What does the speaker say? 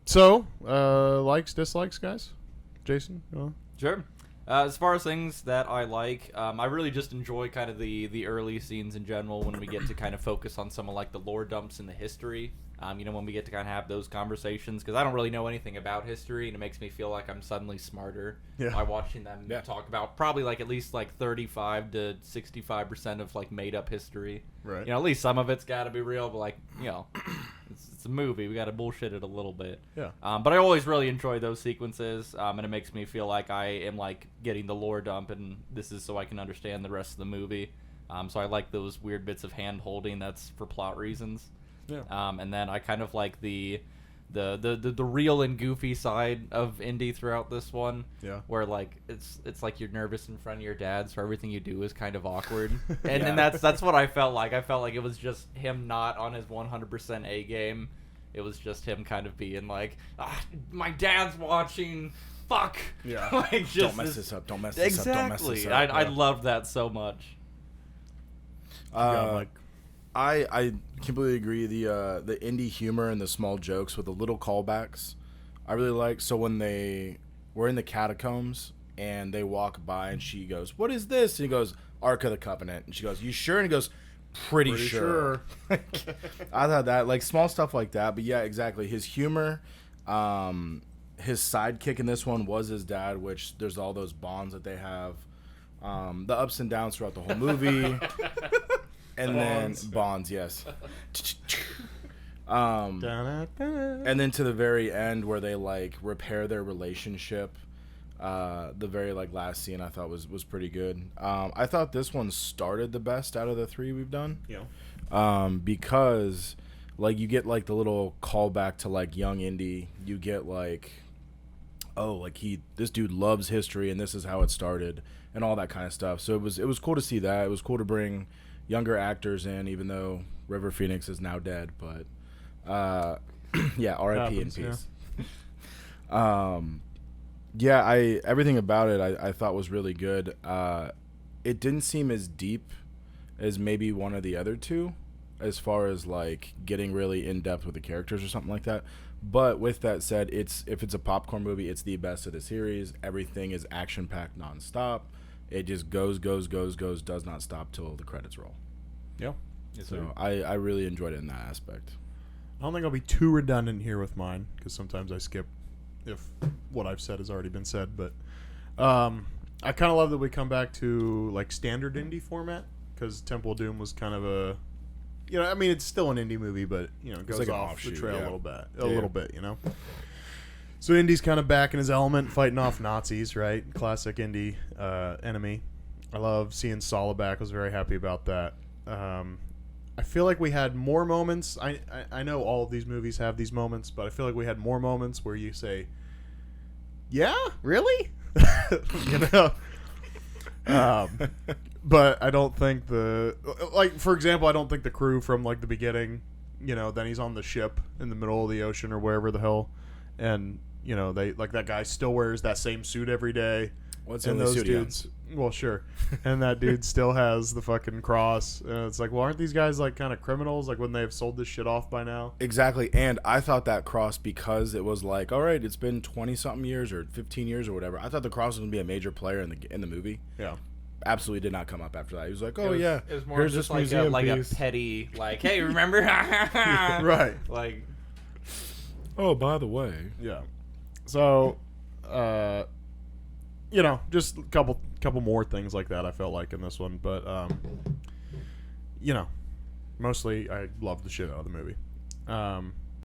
So, likes, dislikes, guys? Jason? Sure. As far as things that I like, I really just enjoy kind of the early scenes in general when we get to kind of focus on some of like the lore dumps in the history. When we get to kind of have those conversations, because I don't really know anything about history, and it makes me feel like I'm suddenly smarter by watching them talk about probably like at least like 35 to 65% of like made up history. Right. At least some of it's got to be real, but like it's a movie. We got to bullshit it a little bit. Yeah. But I always really enjoy those sequences, and it makes me feel like I am like getting the lore dump, and this is so I can understand the rest of the movie. So I like those weird bits of hand holding. That's for plot reasons. Yeah. And then I kind of like the real and goofy side of Indy throughout this one. Yeah. Where like it's like you're nervous in front of your dad, so everything you do is kind of awkward. And that's what I felt like. I felt like it was just him not on his 100% A game. It was just him kind of being like, my dad's watching. Fuck. Yeah. Like just don't mess this up. Don't mess this up. Don't mess this up. I loved that so much. I completely agree. The indie humor and the small jokes with the little callbacks, I really like. So when they were in the catacombs and they walk by and she goes, "What is this?" And he goes, "Ark of the Covenant." And she goes, "You sure?" And he goes, Pretty sure. I thought that, like, small stuff like that. But yeah, exactly. His humor, his sidekick in this one was his dad, which there's all those bonds that they have, the ups and downs throughout the whole movie. And then Bonds, yes. And then to the very end where they like repair their relationship, the very like last scene I thought was pretty good. I thought this one started the best out of the three we've done. Yeah. Because like you get like the little callback to like young Indy. You get like, oh, like this dude loves history and this is how it started and all that kind of stuff. So it was cool to see that. It was cool to bring younger actors in, even though River Phoenix is now dead, but yeah, R.I.P. in peace. Yeah, everything about it I thought was really good. It didn't seem as deep as maybe one of the other two, as far as like getting really in depth with the characters or something like that. But with that said, if it's a popcorn movie, it's the best of the series. Everything is action packed nonstop. It just goes, does not stop till the credits roll. Yeah. So I really enjoyed it in that aspect. I don't think I'll be too redundant here with mine, because sometimes I skip if what I've said has already been said. But I kind of love that we come back to like standard indie format, because Temple of Doom was kind of a, I mean, it's still an indie movie, but it goes like off the trail yeah. a little bit. So Indy's kind of back in his element, fighting off Nazis, right? Classic indie enemy. I love seeing Sala back. I was very happy about that. I feel like we had more moments. I know all of these movies have these moments, but I feel like we had more moments where you say, "Yeah, really?" But I don't think for example, I don't think the crew from like the beginning, then he's on the ship in the middle of the ocean or wherever the hell, and they like that guy still wears that same suit every day. What's in in those dudes? Well, sure. And that dude still has the fucking cross. And it's like, well, aren't these guys like kind of criminals? Like, wouldn't they have sold this shit off by now? Exactly. And I thought that cross, because it was like, all right, it's been 20-something years or 15 years or whatever. I thought the cross was going to be a major player in the movie. Yeah. Absolutely did not come up after that. He was like, oh, it was more just like a petty, like, hey, remember? Right. Like, oh, by the way. Yeah. So, just a couple more things like that I felt like in this one. But, mostly I loved the shit out of the movie.